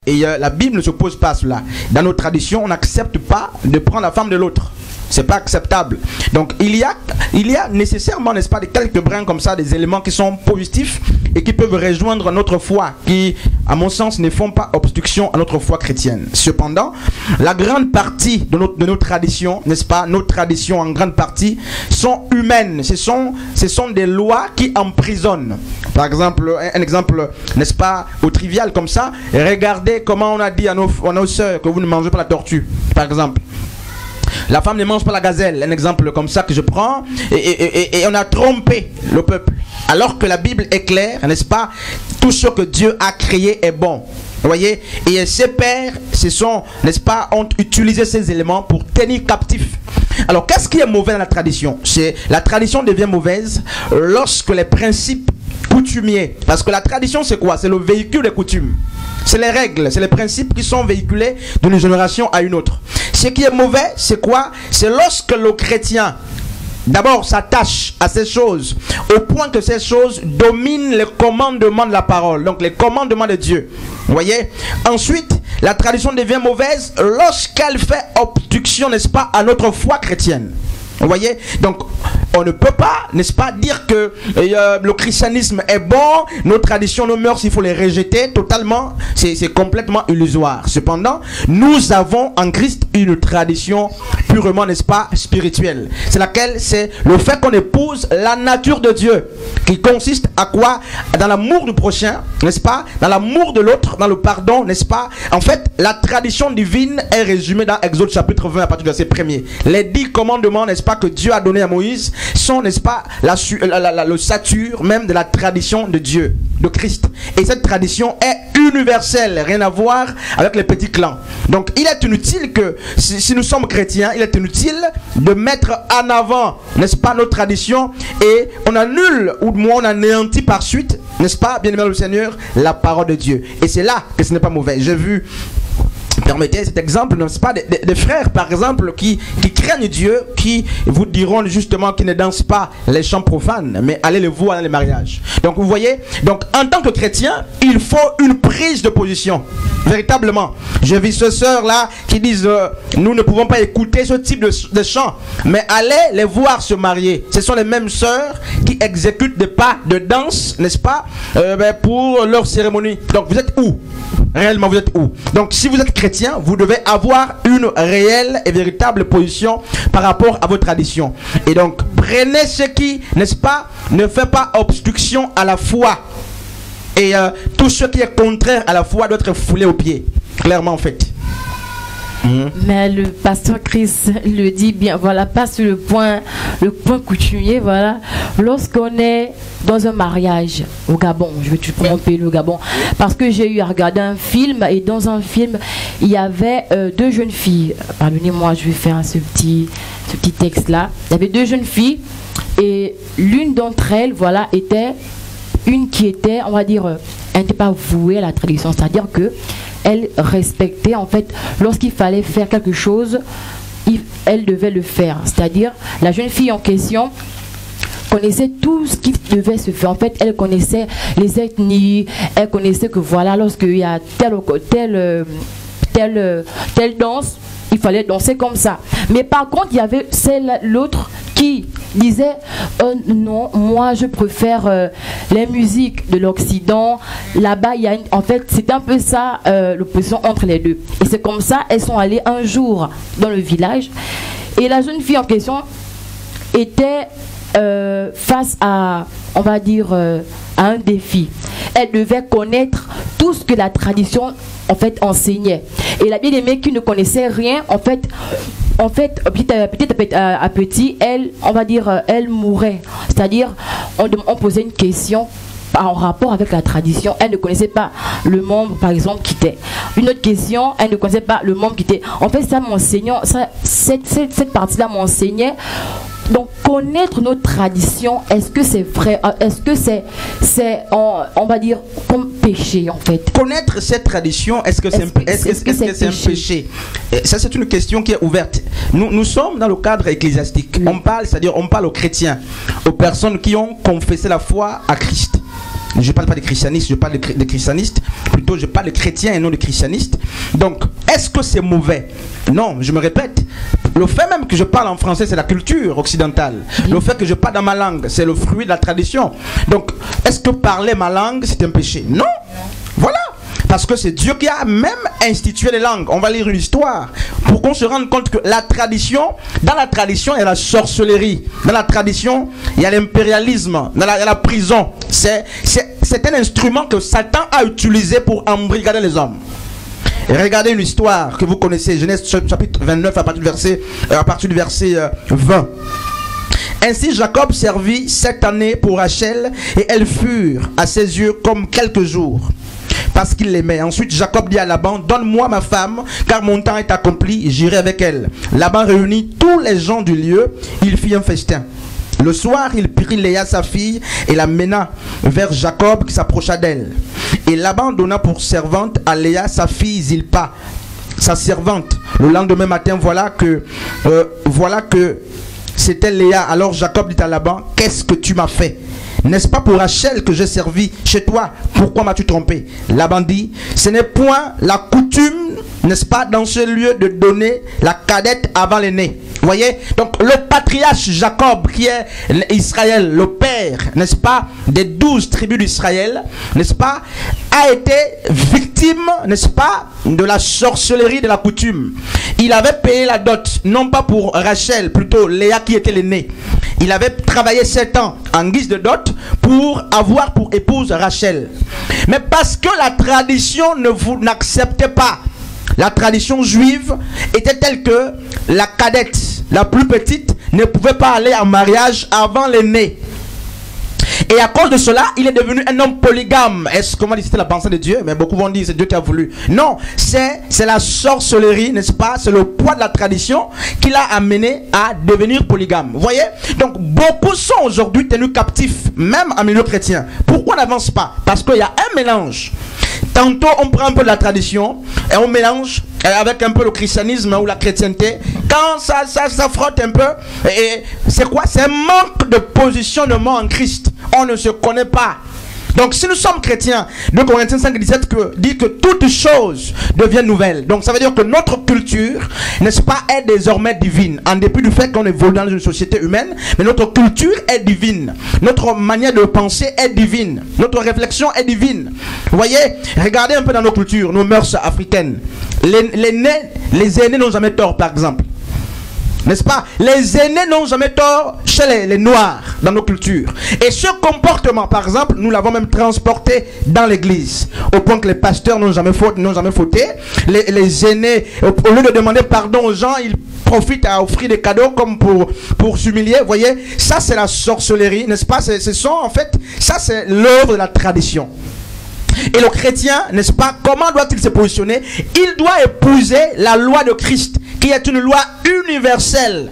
Et la Bible ne s'oppose pas à cela. Dans nos traditions, on n'accepte pas de prendre la femme de l'autre. C'est pas acceptable. Donc il y a nécessairement, n'est-ce pas, des quelques brins comme ça, des éléments qui sont positifs et qui peuvent rejoindre notre foi, qui, à mon sens, ne font pas obstruction à notre foi chrétienne. Cependant, la grande partie de nos traditions, n'est-ce pas, nos traditions en grande partie sont humaines. Ce sont des lois qui emprisonnent. Par exemple, un exemple, n'est-ce pas, au trivial comme ça, regardez comment on a dit à nos sœurs que vous ne mangez pas la tortue, par exemple. La femme ne mange pas la gazelle, un exemple comme ça que je prends, et on a trompé le peuple. Alors que la Bible est claire, n'est-ce pas? Tout ce que Dieu a créé est bon. Vous voyez? Et ses pères, n'est-ce pas, ont utilisé ces éléments pour tenir captif. Alors, qu'est-ce qui est mauvais dans la tradition? La tradition devient mauvaise lorsque les principes coutumiers, parce que la tradition c'est quoi? C'est le véhicule des coutumes. C'est les règles, c'est les principes qui sont véhiculés d'une génération à une autre. Ce qui est mauvais, c'est quoi? C'est lorsque le chrétien, d'abord, s'attache à ces choses, au point que ces choses dominent les commandements de la parole, donc les commandements de Dieu. Vous voyez? Ensuite, la tradition devient mauvaise lorsqu'elle fait obstruction, n'est-ce pas, à notre foi chrétienne. Vous voyez? Donc, on ne peut pas, n'est-ce pas, dire que le christianisme est bon, nos traditions, nos mœurs, il faut les rejeter totalement. C'est complètement illusoire. Cependant, nous avons en Christ une tradition purement, n'est-ce pas, spirituelle. C'est laquelle? C'est le fait qu'on épouse la nature de Dieu, qui consiste à quoi? Dans l'amour du prochain, n'est-ce pas? Dans l'amour de l'autre, dans le pardon, n'est-ce pas? En fait, la tradition divine est résumée dans Exode chapitre 20 à partir du verset 1er. Les 10 commandements, n'est-ce pas, que Dieu a donné à Moïse sont, n'est-ce pas, le sature même de la tradition de Dieu, de Christ. Et cette tradition est universelle, rien à voir avec les petits clans. Donc il est inutile que, si nous sommes chrétiens, il est inutile de mettre en avant, n'est-ce pas, nos traditions, et on annule, ou moins on anéantit par suite, n'est-ce pas, bien aimé le Seigneur, la parole de Dieu. Et c'est là que ce n'est pas mauvais. J'ai vu, permettez cet exemple, n'est-ce pas, des frères par exemple qui craignent Dieu, qui vous diront justement qu'ils ne dansent pas les chants profanes, mais allez les voir dans les mariages. Donc vous voyez, donc en tant que chrétien, il faut une prise de position, véritablement. J'ai vu ces sœurs là qui disent nous ne pouvons pas écouter ce type de chants, mais allez les voir se marier. Ce sont les mêmes sœurs qui exécutent des pas de danse, n'est-ce pas, pour leur cérémonie. Donc vous êtes où? Réellement vous êtes où? Donc si vous êtes chrétien, vous devez avoir une réelle et véritable position par rapport à vos traditions. Et donc prenez ce qui, n'est-ce pas, ne fait pas obstruction à la foi. Et tout ce qui est contraire à la foi doit être foulé aux pieds. Clairement en fait. Mais le pasteur Chris le dit bien, voilà, pas sur le point coutumier, voilà. Lorsqu'on est dans un mariage au Gabon, je vais te tromper le Gabon, parce que j'ai eu à regarder un film, et dans un film, il y avait 2 jeunes filles. Pardonnez-moi, je vais faire ce petit texte-là. Il y avait 2 jeunes filles, et l'une d'entre elles, voilà, était une qui était, on va dire, elle n'était pas vouée à la tradition, c'est-à-dire que elle respectait, en fait, lorsqu'il fallait faire quelque chose, elle devait le faire. C'est-à-dire, la jeune fille en question connaissait tout ce qui devait se faire. En fait, elle connaissait les ethnies, elle connaissait que voilà, lorsqu'il y a telle danse, il fallait danser comme ça. Mais par contre, il y avait l'autre qui disait non, moi je préfère les musiques de l'Occident. Là-bas, il y a en fait, c'est un peu ça l'opposition entre les deux. Et c'est comme ça, elles sont allées un jour dans le village. Et la jeune fille en question était face à, on va dire, à un défi. Elle devait connaître tout ce que la tradition en fait enseignait. Et la bien-aimée qui ne connaissait rien, en fait petit à petit, elle, on va dire, elle mourait. C'est-à-dire, on posait une question en rapport avec la tradition. Elle ne connaissait pas le membre, par exemple, qui était. Une autre question, elle ne connaissait pas le membre qui était. En fait, ça m'enseignait, cette partie-là m'enseignait. Donc, connaître nos traditions, est-ce que c'est vrai? Est-ce que c'est on va dire, comme péché, en fait? Connaître cette tradition, est-ce que c'est un péché? Ça, c'est une question qui est ouverte. Nous sommes dans le cadre ecclésiastique. Oui. On parle aux chrétiens, aux personnes qui ont confessé la foi à Christ. Je ne parle pas des christianistes, je parle des christianistes. Plutôt, je parle de chrétiens et non de christianistes. Donc, est-ce que c'est mauvais? Non, je me répète. Le fait même que je parle en français, c'est la culture occidentale. Le fait que je parle dans ma langue, c'est le fruit de la tradition. Donc, est-ce que parler ma langue, c'est un péché? Non. Voilà. Parce que c'est Dieu qui a même institué les langues. On va lire une histoire pour qu'on se rende compte que la tradition, dans la tradition, il y a la sorcellerie. Dans la tradition, il y a l'impérialisme. Il y a la prison. C'est un instrument que Satan a utilisé pour embrigader les hommes. Et regardez une histoire que vous connaissez, Genèse chapitre 29 à partir du verset 20. Ainsi Jacob servit 7 années pour Rachel et elles furent à ses yeux comme quelques jours, parce qu'il l'aimait. Ensuite Jacob dit à Laban, donne-moi ma femme, car mon temps est accompli, j'irai avec elle. Laban réunit tous les gens du lieu, il fit un festin. Le soir, il prit Léa, sa fille, et la mena vers Jacob qui s'approcha d'elle. Et Laban donna pour servante à Léa, sa fille Zilpa, sa servante. Le lendemain matin, voilà que c'était Léa. Alors Jacob dit à Laban, qu'est-ce que tu m'as fait? N'est-ce pas pour Rachel que j'ai servi chez toi? Pourquoi m'as-tu trompé? Laban dit, ce n'est point la coutume, n'est-ce pas, dans ce lieu de donner la cadette avant l'aîné. Vous voyez? Donc le patriarche Jacob, qui est Israël, le père, n'est-ce pas, des 12 tribus d'Israël, n'est-ce pas, a été victime, n'est-ce pas, de la sorcellerie de la coutume. Il avait payé la dot, non pas pour Rachel, plutôt Léa qui était l'aînée. Il avait travaillé 7 ans en guise de dot pour avoir pour épouse Rachel. Mais parce que la tradition n'acceptait pas, la tradition juive était telle que la cadette, la plus petite, ne pouvait pas aller en mariage avant l'aîné. Et à cause de cela, il est devenu un homme polygame. Est-ce comment c'était la pensée de Dieu? Mais beaucoup vont dire c'est Dieu qui a voulu. Non, c'est la sorcellerie, n'est-ce pas? C'est le poids de la tradition qui l'a amené à devenir polygame. Vous voyez? Donc beaucoup sont aujourd'hui tenus captifs, même en milieu chrétien. Pourquoi on n'avance pas? Parce qu'il y a un mélange. Tantôt on prend un peu de la tradition et on mélange avec un peu le christianisme ou la chrétienté. Quand ça frotte un peu, et c'est quoi? C'est un manque de positionnement en Christ. On ne se connaît pas. Donc si nous sommes chrétiens, 2 Corinthiens 5,17 dit que toutes choses deviennent nouvelles. Donc ça veut dire que notre culture, n'est-ce pas, est désormais divine. En dépit du fait qu'on évolue dans une société humaine, mais notre culture est divine. Notre manière de penser est divine. Notre réflexion est divine. Vous voyez, regardez un peu dans nos cultures, nos mœurs africaines. Les aînés n'ont jamais tort, par exemple. N'est-ce pas? Les aînés n'ont jamais tort chez les noirs dans nos cultures. Et ce comportement, par exemple, nous l'avons même transporté dans l'église. Au point que les pasteurs n'ont jamais fauté. Les aînés, au lieu de demander pardon aux gens, ils profitent à offrir des cadeaux comme pour s'humilier. Vous voyez? Ça, c'est la sorcellerie, n'est-ce pas? En fait, ça, c'est l'œuvre de la tradition. Et le chrétien, n'est-ce pas, comment doit-il se positionner? Il doit épouser la loi de Christ, qui est une loi universelle.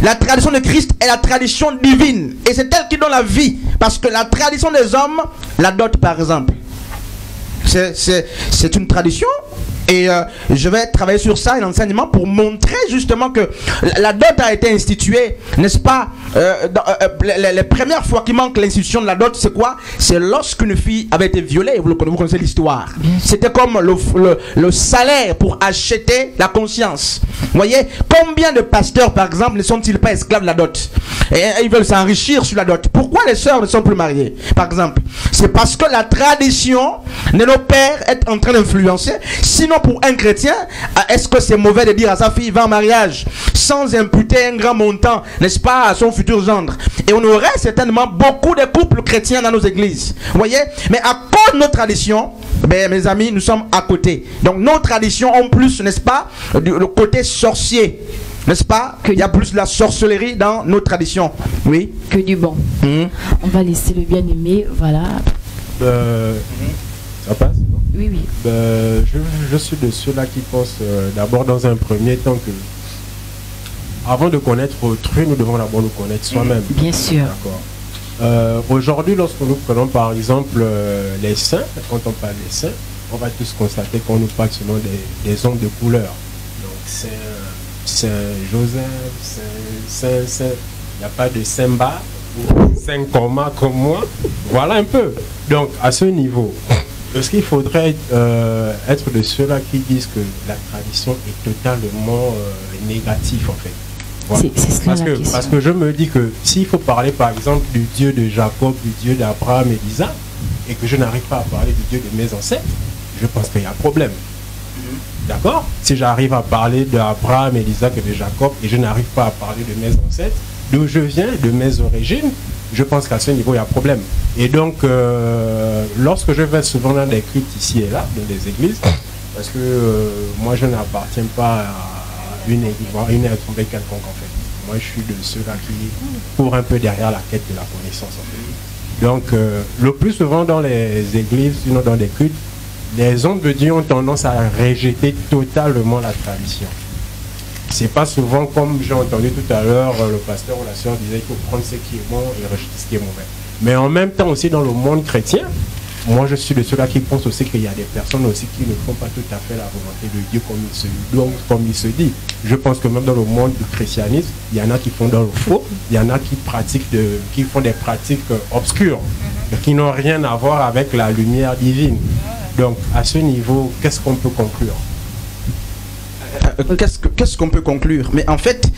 La tradition de Christ est la tradition divine. Et c'est elle qui donne la vie. Parce que la tradition des hommes, la dot par exemple, c'est une tradition. Et je vais travailler sur ça, un enseignement pour montrer justement que la dot a été instituée, n'est-ce pas? Les premières fois qu'il manque l'institution de la dot, c'est quoi? C'est lorsqu'une fille avait été violée. Vous connaissez l'histoire. C'était comme le salaire pour acheter la conscience. Vous voyez? Combien de pasteurs, par exemple, ne sont-ils pas esclaves de la dot? Et ils veulent s'enrichir sur la dot. Pourquoi les sœurs ne sont plus mariées, par exemple? C'est parce que la tradition de nos pères est en train d'influencer. Sinon, pour un chrétien, est-ce que c'est mauvais de dire à sa fille va en mariage sans imputer un grand montant, n'est-ce pas, à son futur gendre? Et on aurait certainement beaucoup de couples chrétiens dans nos églises. Vous voyez? Mais à cause de nos traditions, ben, mes amis, nous sommes à côté. Donc nos traditions ont plus, n'est-ce pas, le côté sorcier. N'est-ce pas? Il y a plus de la sorcellerie dans nos traditions. Oui. Que du bon. On va laisser le bien-aimé, voilà. Ça passe? Oui, oui. Je suis de ceux-là qui pensent d'abord dans un premier temps que avant de connaître autrui, nous devons d'abord nous connaître soi-même. Bien sûr. D'accord. Aujourd'hui, lorsque nous prenons par exemple les saints, quand on parle des saints, on va tous constater qu'on nous parle selon des hommes de couleur. Donc Saint Joseph, Saint, il n'y a pas de Saint-Bas, ou 5 commas comme moi. Voilà un peu. Donc, à ce niveau, est-ce qu'il faudrait être de ceux-là qui disent que la tradition est totalement négative, en fait? Voilà. C'est cela la question. Parce que je me dis que s'il faut parler, par exemple, du Dieu de Jacob, du Dieu d'Abraham et d'Isaac, et que je n'arrive pas à parler du Dieu de mes ancêtres, je pense qu'il y a un problème. D'accord? Si j'arrive à parler d'Abraham et d'Isaac et de Jacob et je n'arrive pas à parler de mes ancêtres, d'où je viens, de mes origines, je pense qu'à ce niveau, il y a un problème. Et donc, lorsque je vais souvent dans des cultes ici et là, dans des églises, parce que moi, je n'appartiens pas à une assemblée quelconque, en fait. Moi, je suis de ceux-là qui courent un peu derrière la quête de la connaissance, en fait. Donc, le plus souvent dans les églises, sinon dans des cultes, les hommes de Dieu ont tendance à rejeter totalement la tradition. C'est pas souvent comme j'ai entendu tout à l'heure, le pasteur ou la sœur disait qu'il faut prendre ce qui est bon et rejeter ce qui est mauvais. Mais en même temps aussi dans le monde chrétien, moi je suis de ceux-là qui pensent aussi qu'il y a des personnes aussi qui ne font pas tout à fait la volonté de Dieu comme il se dit. Je pense que même dans le monde du christianisme, il y en a qui font dans le faux, il y en a qui font des pratiques obscures, qui n'ont rien à voir avec la lumière divine. Donc, à ce niveau, qu'est-ce qu'on peut conclure? Qu'est-ce qu'on peut conclure? Mais en fait,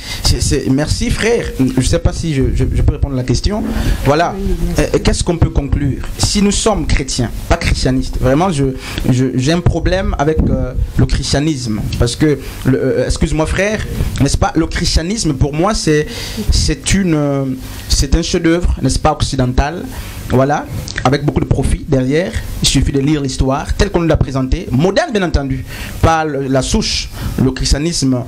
merci frère, je ne sais pas si je peux répondre à la question. Voilà, qu'est-ce qu'on peut conclure? Si nous sommes chrétiens, pas christianistes, vraiment j'ai un problème avec le christianisme. Parce que, excuse-moi frère, n'est-ce pas, le christianisme pour moi c'est un chef-d'œuvre, n'est-ce pas, occidental. Voilà, avec beaucoup de profit derrière. Il suffit de lire l'histoire telle qu'on nous l'a présentée, moderne bien entendu, pas la souche. Le christianisme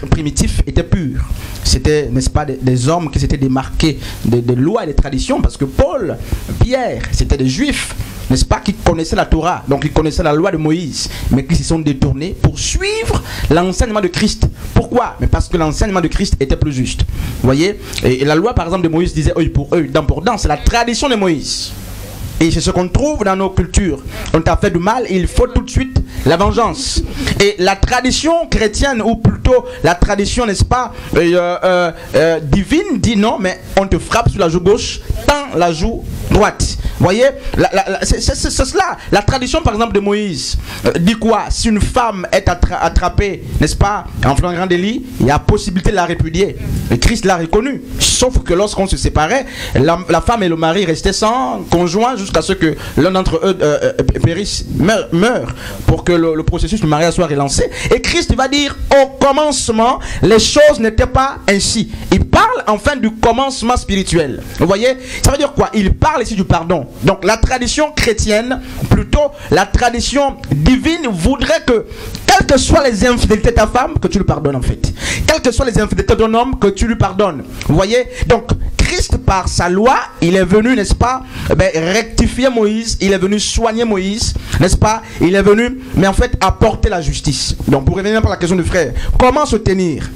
primitif était pur. C'était, n'est-ce pas, des hommes qui s'étaient démarqués des lois et des traditions, parce que Paul, Pierre, c'était des juifs, n'est-ce pas, qui connaissaient la Torah, donc ils connaissaient la loi de Moïse, mais qui se sont détournés pour suivre l'enseignement de Christ. Pourquoi? Mais parce que l'enseignement de Christ était plus juste. Vous voyez, et la loi par exemple de Moïse disait œil pour œil, dent pour dent, c'est la tradition de Moïse. Et c'est ce qu'on trouve dans nos cultures. On t'a fait du mal, il faut tout de suite la vengeance. Et la tradition chrétienne, ou plutôt la tradition, n'est-ce pas, divine, dit non, mais on te frappe sur la joue gauche, tends la joue droite. Vous voyez, c'est cela. La tradition, par exemple, de Moïse dit quoi? Si une femme est attrapée, n'est-ce pas, en flagrant délit, il y a possibilité de la répudier. Et Christ l'a reconnu. Sauf que lorsqu'on se séparait, la femme et le mari restaient sans conjoint jusqu'à ce que l'un d'entre eux périsse, meure, pour que le processus du mariage soit relancé. Et Christ va dire, au commencement, les choses n'étaient pas ainsi. Il parle enfin du commencement spirituel. Vous voyez, ça veut dire quoi? Il parle ici du pardon. Donc la tradition chrétienne, plutôt la tradition divine, voudrait que, quelles que soient les infidélités de ta femme, que tu lui pardonnes en fait. Quelles que soient les infidélités de ton homme, que tu lui pardonnes. Vous voyez, donc Christ, par sa loi, il est venu, n'est-ce pas, rectifier Moïse, il est venu soigner Moïse, n'est-ce pas, il est venu, mais en fait, apporter la justice. Donc, pour revenir par la question du frère, comment se tenir?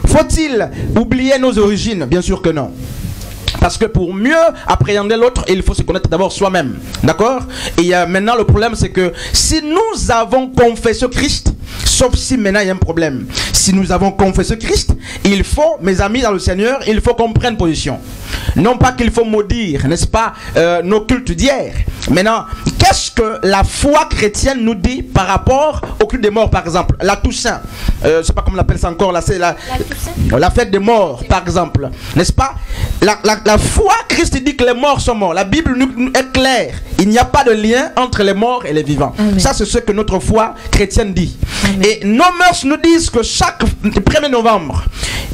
Faut-il oublier nos origines? Bien sûr que non. Parce que pour mieux appréhender l'autre, il faut se connaître d'abord soi-même. D'accord? Et maintenant, le problème, c'est que si nous avons confessé Christ, sauf si maintenant il y a un problème. Si nous avons confessé Christ, il faut, mes amis dans le Seigneur, il faut qu'on prenne position. Non pas qu'il faut maudire, n'est-ce pas, nos cultes d'hier. Maintenant, qu'est-ce que la foi chrétienne nous dit par rapport au culte des morts, par exemple? La Toussaint, je ne sais pas comment on appelle ça encore, c'est la fête des morts, par exemple. N'est-ce pas? La foi, Christ dit que les morts sont morts. La Bible est claire. Il n'y a pas de lien entre les morts et les vivants. Amen. Ça, c'est ce que notre foi chrétienne dit. Amen. Et nos mœurs nous disent que chaque 1er novembre,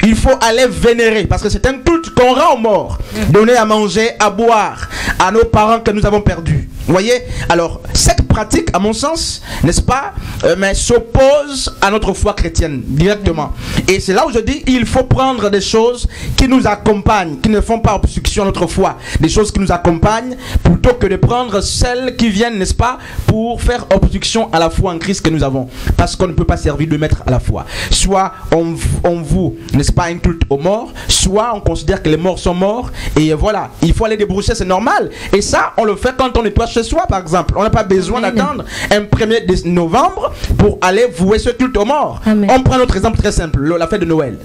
il faut aller vénérer, parce que c'est un culte qu'on rend aux morts. Donner à manger, à boire à nos parents que nous avons perdus. Vous voyez? Alors, cette pratique, à mon sens, n'est-ce pas, mais s'oppose à notre foi chrétienne, directement. Et c'est là où je dis, il faut prendre des choses qui nous accompagnent, qui ne font pas obstruction à notre foi. Des choses qui nous accompagnent, plutôt que de prendre celles qui viennent, n'est-ce pas, pour faire obstruction à la foi en Christ que nous avons. Parce qu'on ne peut pas servir de maître à la foi. Soit on voue, n'est-ce pas, un culte aux morts, soit on considère que les morts sont morts, et voilà, il faut aller débrousser, c'est normal. Et ça, on le fait quand on nettoie chez soi, par exemple. On n'a pas besoin d'attendre un 1er novembre pour aller vouer ce culte aux morts. Amen. On prend notre exemple très simple. la fête de Noël,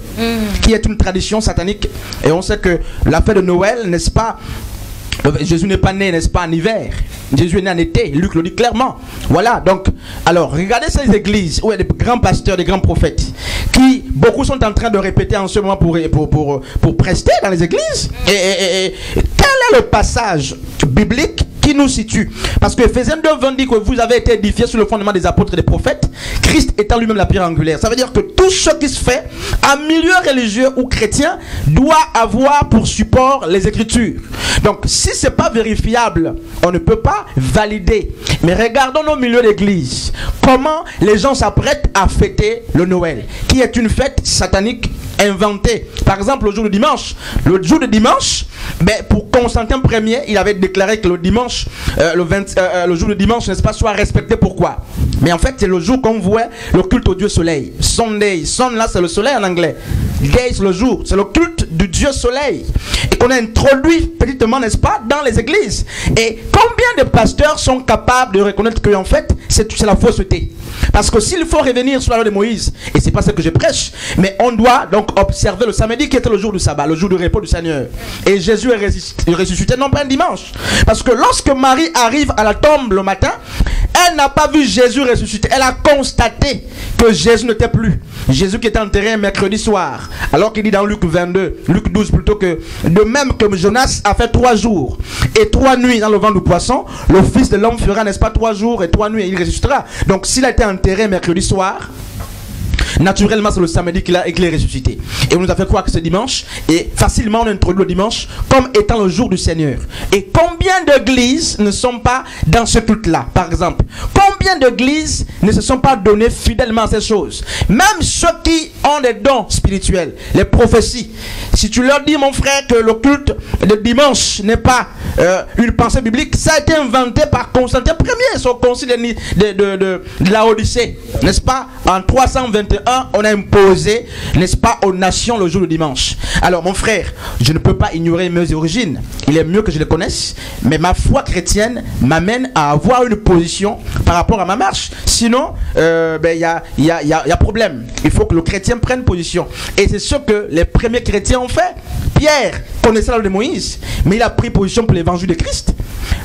qui est une tradition satanique. Et on sait que la fête de Noël, n'est-ce pas, Jésus n'est pas né, n'est-ce pas, en hiver. Jésus est né en été. Luc le dit clairement. Voilà, donc, alors, regardez ces églises où il y a des grands pasteurs, des grands prophètes, qui, beaucoup sont en train de répéter en ce moment pour prester dans les églises. Et quel est le passage biblique qui nous situe? Parce que Ephésiens 2:20 dit que vous avez été édifiés sur le fondement des apôtres et des prophètes, Christ étant lui-même la pierre angulaire. Ça veut dire que tout ce qui se fait en milieu religieux ou chrétien doit avoir pour support les Écritures. Donc, si ce n'est pas vérifiable, on ne peut pas valider. Mais regardons nos milieux d'église. Comment les gens s'apprêtent à fêter le Noël, qui est une fête satanique inventée. Par exemple, le jour de dimanche. Le jour de dimanche, pour Constantin Ier, il avait déclaré que le dimanche, le jour de dimanche, n'est-ce pas, soit respecté. Pourquoi? Mais en fait, c'est le jour qu'on voit le culte au dieu soleil. Sunday. Sun, là, c'est le soleil en anglais. Day, c'est le jour. C'est le culte du dieu soleil. Et qu'on a introduit petitement, n'est-ce pas, dans les églises. Et combien de pasteurs sont capables de reconnaître que, en fait, c'est la fausseté? Parce que s'il faut revenir sur la loi de Moïse, et c'est pas ce que je prêche, mais on doit donc observer le samedi qui était le jour du sabbat, le jour du repos du Seigneur. Et Jésus est ressuscité non pas un dimanche. Parce que lorsque Marie arrive à la tombe le matin, elle n'a pas vu Jésus ressuscité. Elle a constaté que Jésus n'était plus. Jésus qui était enterré un mercredi soir. Alors qu'il dit dans Luc 22, Luc 12 plutôt, que de même que Jonas a fait 3 jours et 3 nuits dans le ventre du poisson, le Fils de l'homme fera, n'est-ce pas, 3 jours et 3 nuits et il ressuscitera. Donc s'il a été enterré mercredi soir, naturellement c'est le samedi qu'il est ressuscité. Et on nous a fait croire que c'est dimanche. Et facilement on introduit le dimanche comme étant le jour du Seigneur. Et combien d'églises ne sont pas dans ce culte là? Par exemple, combien d'églises ne se sont pas données fidèlement à ces choses? Même ceux qui ont des dons spirituels, les prophéties, si tu leur dis, mon frère, que le culte de dimanche n'est pas une pensée biblique, ça a été inventé par Constantin Ier, son concile de la Odyssée, n'est-ce pas? En 321, on a imposé, n'est-ce pas, aux nations le jour du dimanche. Alors mon frère, je ne peux pas ignorer mes origines. Il est mieux que je les connaisse, mais ma foi chrétienne m'amène à avoir une position par rapport à ma marche. Sinon, y a problème. Il faut que le chrétien prenne position. Et c'est ce que les premiers chrétiens ont fait. Pierre connaissait la loi de Moïse, mais il a pris position pour l'évangile de Christ.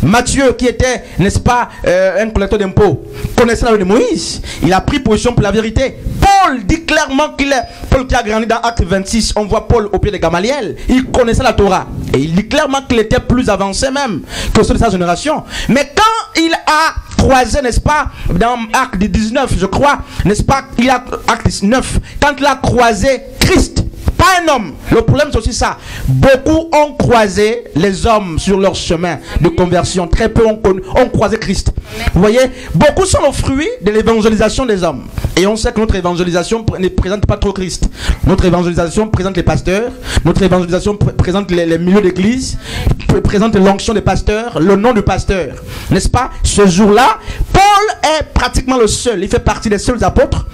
Matthieu, qui était, n'est-ce pas, un collecteur d'impôts, connaissait la loi de Moïse. Il a pris position pour la vérité. Paul dit clairement qu'il est, Paul qui a grandi dans Acte 26, on voit Paul au pied de Gamaliel, il connaissait la Torah. Et il dit clairement qu'il était plus avancé même que ceux de sa génération. Mais quand il a croisé, n'est-ce pas, dans Acte 19, je crois, n'est-ce pas, il a Acte 19, quand il a croisé Christ, pas un homme. Le problème c'est aussi ça. Beaucoup ont croisé les hommes sur leur chemin de conversion. Très peu ont croisé Christ. Vous voyez, beaucoup sont le fruit de l'évangélisation des hommes. Et on sait que notre évangélisation ne présente pas trop Christ. Notre évangélisation présente les pasteurs. Notre évangélisation présente les milieux d'église. Présente l'onction des pasteurs, le nom du pasteur. N'est-ce pas? Ce jour-là, Paul est pratiquement le seul. Il fait partie des seuls apôtres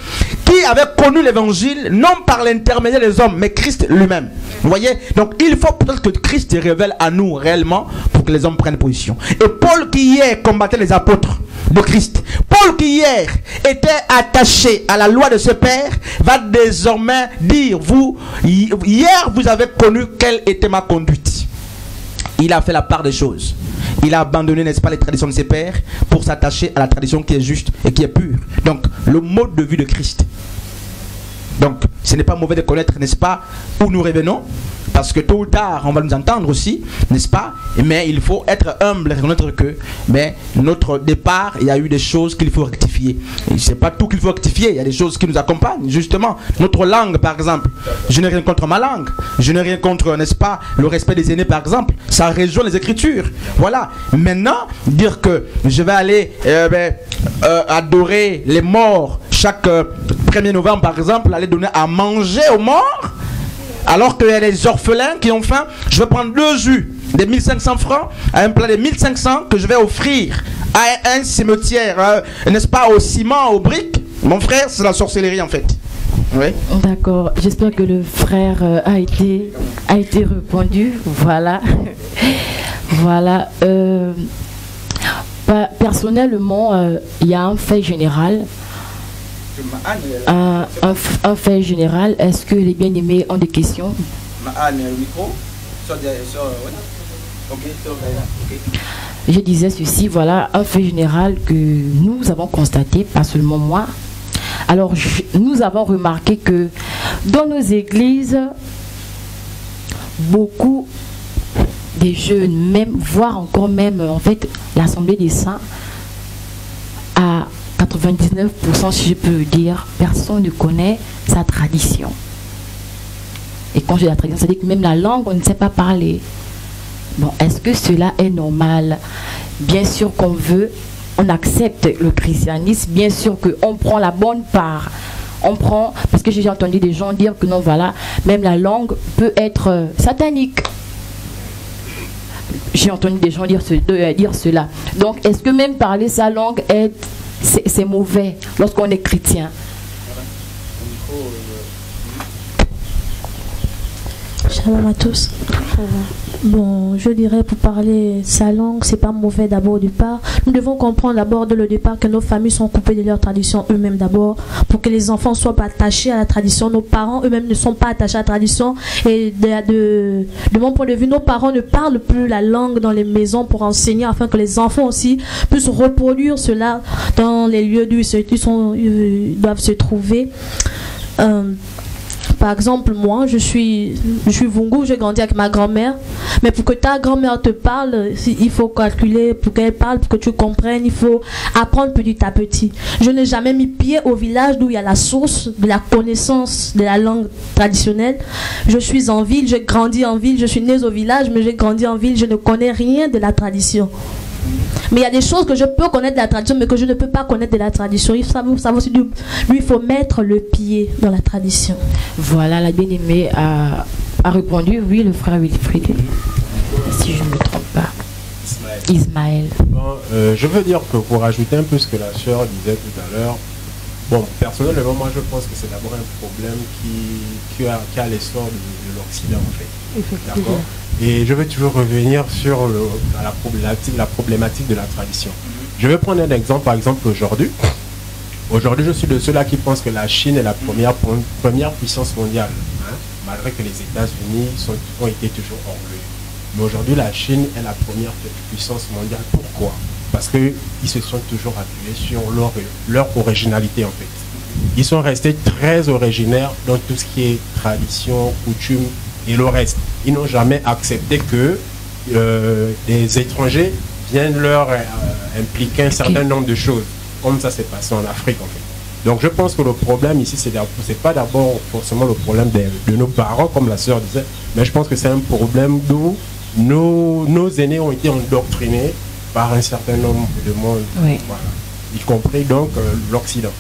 qui avaient connu l'évangile, non par l'intermédiaire des hommes, mais Christ lui-même. Vous voyez? Donc il faut peut-être que Christ se révèle à nous réellement pour que les hommes prennent position. Et Paul qui hier combattait les apôtres de Christ, Paul qui hier était attaché à la loi de ses pères, va désormais dire, vous, hier vous avez connu quelle était ma conduite. Il a fait la part des choses. Il a abandonné, n'est-ce pas, les traditions de ses pères pour s'attacher à la tradition qui est juste et qui est pure. Donc, le mode de vie de Christ. Donc, ce n'est pas mauvais de connaître, n'est-ce pas, où nous revenons. Parce que tôt ou tard, on va nous entendre aussi, n'est-ce pas? Mais il faut être humble et reconnaître que, mais notre départ, il y a eu des choses qu'il faut rectifier. Et c'est pas tout qu'il faut rectifier, il y a des choses qui nous accompagnent, justement. Notre langue, par exemple. Je n'ai rien contre ma langue. Je n'ai rien contre, n'est-ce pas, le respect des aînés, par exemple. Ça rejoint les Écritures. Voilà. Maintenant, dire que je vais aller adorer les morts chaque 1er novembre, par exemple, aller donner à manger aux morts, alors qu'il y a des orphelins qui ont faim, je vais prendre 2 jus de 1500 francs à un plat de 1500 que je vais offrir à un cimetière, n'est-ce pas, au ciment, aux briques. Mon frère, c'est la sorcellerie en fait. Oui. D'accord, j'espère que le frère a été répondu. Voilà. Voilà. Personnellement, il y a un fait général Un fait général, est-ce que les bien-aimés ont des questions? Je disais ceci, voilà un fait général que nous avons constaté, pas seulement moi. Alors, nous avons remarqué que dans nos églises, beaucoup des jeunes, même, voire encore même, en fait, l'Assemblée des Saints, à 99%, si je peux dire, personne ne connaît sa tradition. Et quand j'ai la tradition, ça veut dire que même la langue, on ne sait pas parler. Bon, est-ce que cela est normal? Bien sûr qu'on veut, on accepte le christianisme, bien sûr qu'on prend la bonne part. On prend, parce que j'ai entendu des gens dire que non, voilà, même la langue peut être satanique. J'ai entendu des gens dire cela. Donc, est-ce que même parler sa langue, c'est mauvais lorsqu'on est chrétien? Shalom à tous. Bon, je dirais pour parler sa langue, c'est pas mauvais d'abord du départ. Nous devons comprendre d'abord dès le départ que nos familles sont coupées de leur tradition eux-mêmes d'abord, pour que les enfants soient pas attachés à la tradition. Nos parents eux-mêmes ne sont pas attachés à la tradition. Et de mon point de vue, nos parents ne parlent plus la langue dans les maisons pour enseigner, afin que les enfants aussi puissent reproduire cela dans les lieux d'où ils doivent se trouver. Par exemple, moi, je suis Vungu, j'ai grandi avec ma grand-mère. Mais pour que ta grand-mère te parle, il faut calculer pour qu'elle parle, pour que tu comprennes, il faut apprendre petit à petit. Je n'ai jamais mis pied au village d'où il y a la source de la connaissance de la langue traditionnelle. Je suis en ville, j'ai grandi en ville, je suis née au village, mais j'ai grandi en ville, je ne connais rien de la tradition. Mais il y a des choses que je peux connaître de la tradition, mais que je ne peux pas connaître de la tradition. Lui, il faut mettre le pied dans la tradition. Voilà, la bien-aimée a répondu, oui, le frère Wilfried, si je ne me trompe pas. Ismaël. Bon, je veux dire que pour ajouter un peu ce que la sœur disait tout à l'heure, bon, personnellement, moi je pense que c'est d'abord un problème qui a l'essor de l'Occident, en fait. D'accord. Et je vais toujours revenir sur la problématique de la tradition. Je vais prendre un exemple, par exemple aujourd'hui. Aujourd'hui, je suis de ceux-là qui pensent que la Chine est la première puissance mondiale, hein, malgré que les États-Unis ont été toujours orgueilleux. Mais aujourd'hui, la Chine est la première puissance mondiale. Pourquoi? Parce qu'ils se sont toujours appuyés sur leur originalité, en fait. Ils sont restés très originaires dans tout ce qui est tradition, coutume et le reste. Ils n'ont jamais accepté que des étrangers viennent leur impliquer un certain nombre de choses, comme ça s'est passé en Afrique, en fait. Donc je pense que le problème ici, c'est pas d'abord forcément le problème de nos parents, comme la sœur disait, mais je pense que c'est un problème d'où nos aînés ont été endoctrinés par un certain nombre de monde, oui. Voilà. Y compris donc l'Occident.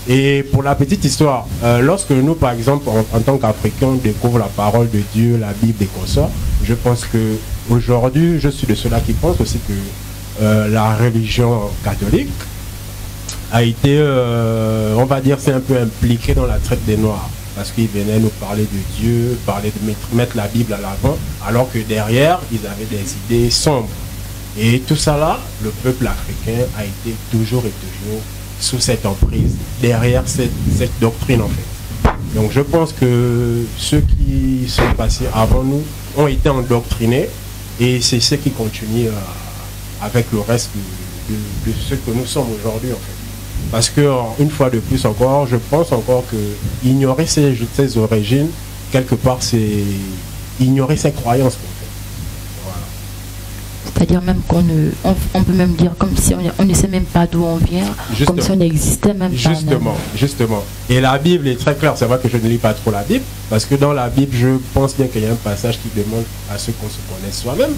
Et pour la petite histoire, lorsque nous, par exemple, en tant qu'Africains, on découvre la parole de Dieu, la Bible et consorts, je pense que aujourd'hui, je suis de ceux-là qui pensent aussi que la religion catholique a été, on va dire, c'est un peu impliqué dans la traite des Noirs. Parce qu'ils venaient nous parler de Dieu, parler de mettre la Bible à l'avant, alors que derrière, ils avaient des idées sombres. Et tout ça là, le peuple africain a été toujours et toujours sous cette emprise, derrière cette doctrine en fait. Donc je pense que ceux qui sont passés avant nous ont été endoctrinés et c'est ce qui continue avec le reste de ce que nous sommes aujourd'hui en fait. Parce que une fois de plus encore, je pense encore que ignorer ses origines, quelque part c'est ignorer ses croyances. C'est-à-dire même on peut même dire comme si on ne sait même pas d'où on vient, justement, comme si on n'existait même pas. Justement. Et la Bible est très claire. C'est vrai que je ne lis pas trop la Bible, parce que dans la Bible, je pense bien qu'il y a un passage qui demande à ce qu'on se connaisse soi-même.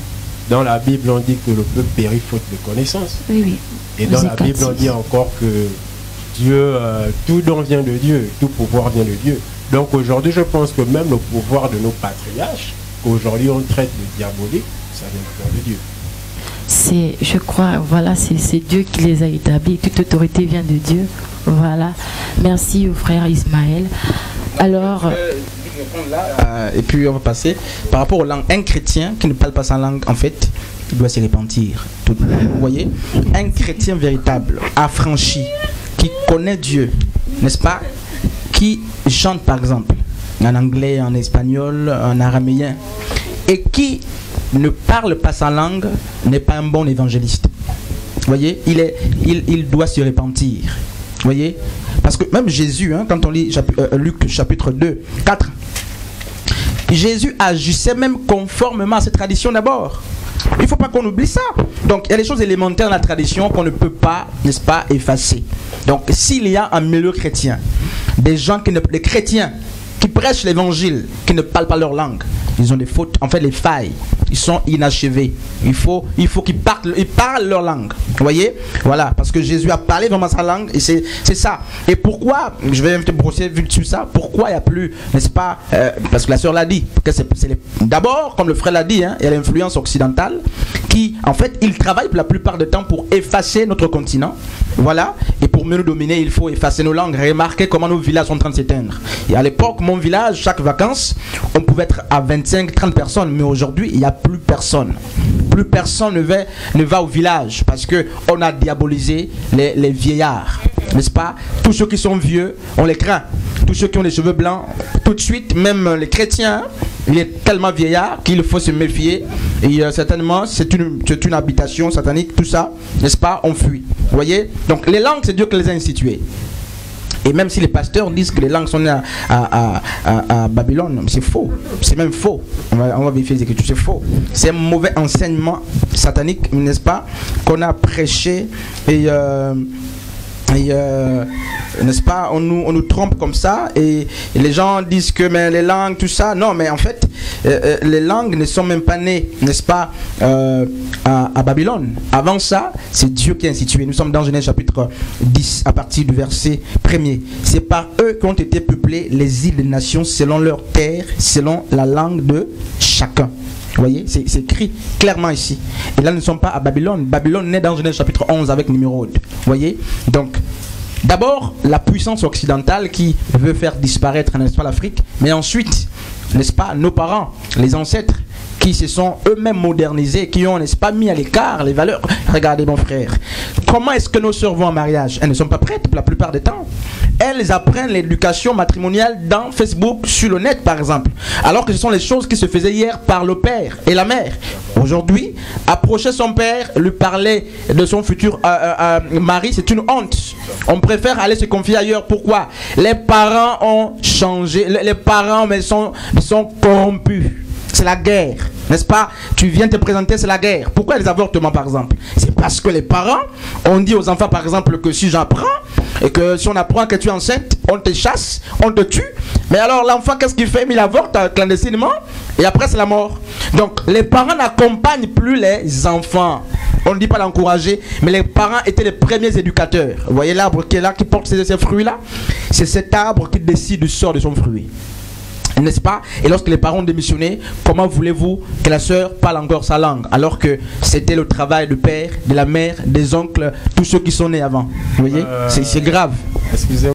Dans la Bible, on dit que le peuple périt faute de connaissance. Oui. Et dans la Bible, on dit encore que Dieu, tout don vient de Dieu, tout pouvoir vient de Dieu. Donc aujourd'hui, je pense que même le pouvoir de nos patriarches, qu'aujourd'hui on traite de diabolique, ça vient de Dieu. Je crois, voilà, c'est Dieu qui les a établis. Toute autorité vient de Dieu. Voilà. Merci au frère Ismaël. Alors... et puis on va passer par rapport aux langues. Un chrétien qui ne parle pas sa langue, en fait, il doit se repentir. Vous voyez, un chrétien véritable, affranchi, qui connaît Dieu, n'est-ce pas, qui chante par exemple en anglais, en espagnol, en araméen, et qui ne parle pas sa langue, n'est pas un bon évangéliste. Vous voyez, il doit se repentir. Vous voyez, parce que même Jésus, hein, quand on lit Luc chapitre 2, 4, Jésus agissait même conformément à cette tradition d'abord. Il ne faut pas qu'on oublie ça. Donc, il y a des choses élémentaires dans la tradition qu'on ne peut pas, n'est-ce pas, effacer. Donc, s'il y a un milieu chrétien, des chrétiens qui prêchent l'évangile, qui ne parlent pas leur langue, ils ont des fautes, en fait, les failles, ils sont inachevés. Il faut qu'ils parlent leur langue. Vous voyez? Voilà, parce que Jésus a parlé vraiment sa langue, et c'est ça. Et pourquoi, je vais te brosser vite sur ça, pourquoi il n'y a plus, n'est-ce pas, parce que la sœur l'a dit, d'abord, comme le frère l'a dit, hein, il y a l'influence occidentale qui, en fait, il travaille la plupart du temps pour effacer notre continent. Voilà, et pour mieux nous dominer, il faut effacer nos langues. Remarquez comment nos villages sont en train de s'éteindre. Et à l'époque, mon village, chaque vacances, on pouvait être à 25-30 personnes, mais aujourd'hui, il n'y a plus personne. Plus personne ne va au village parce qu'on a diabolisé les vieillards, n'est-ce pas? Tous ceux qui sont vieux, on les craint. Tous ceux qui ont les cheveux blancs, tout de suite, même les chrétiens, il est tellement vieillard qu'il faut se méfier. Et certainement, c'est une habitation satanique, tout ça, n'est-ce pas? On fuit. Vous voyez? Donc les langues, c'est Dieu qui les a instituées. Et même si les pasteurs disent que les langues sont nées à Babylone, c'est faux. C'est même faux. On va vérifier les Écritures, c'est faux. C'est un mauvais enseignement satanique, n'est-ce pas, qu'on a prêché n'est-ce pas, on nous trompe comme ça et les gens disent que mais les langues, tout ça, non, mais en fait les langues ne sont même pas nées, n'est-ce pas, à Babylone. Avant ça, c'est Dieu qui a institué. Nous sommes dans Genèse chapitre 10 à partir du verset 1er. C'est par eux qu'ont été peuplées les îles des nations selon leur terre, selon la langue de chacun. Vous voyez, c'est écrit clairement ici. Et là, nous ne sommes pas à Babylone. Babylone naît dans Genèse chapitre 11 avec Nimrod. Vous voyez, donc, d'abord, la puissance occidentale qui veut faire disparaître, n'est-ce pas, l'Afrique. Mais ensuite, n'est-ce pas, nos parents, les ancêtres, qui se sont eux-mêmes modernisés, qui ont, n'est-ce pas, mis à l'écart les valeurs. Regardez, mon frère, comment est-ce que nos sœurs vont en mariage? Elles ne sont pas prêtes la plupart du temps. Elles apprennent l'éducation matrimoniale dans Facebook, sur le net par exemple. Alors que ce sont les choses qui se faisaient hier par le père et la mère. Aujourd'hui, approcher son père, lui parler de son futur mari, c'est une honte. On préfère aller se confier ailleurs. Pourquoi? Les parents ont changé. Les parents sont corrompus. C'est la guerre, n'est-ce pas? Tu viens te présenter, c'est la guerre. Pourquoi les avortements, par exemple? C'est parce que les parents ont dit aux enfants, par exemple, que si j'apprends, et que si on apprend que tu es enceinte, on te chasse, on te tue. Mais alors l'enfant, qu'est-ce qu'il fait? Il avorte clandestinement, et après c'est la mort. Donc les parents n'accompagnent plus les enfants. On ne dit pas d'encourager, mais les parents étaient les premiers éducateurs. Vous voyez l'arbre qui est là, qui porte ces fruits-là? C'est cet arbre qui décide du sort de son fruit. N'est-ce pas? Et lorsque les parents ont démissionné, comment voulez-vous que la sœur parle encore sa langue alors que c'était le travail du père, de la mère, des oncles, tous ceux qui sont nés avant? Vous voyez, c'est grave. Excusez-moi.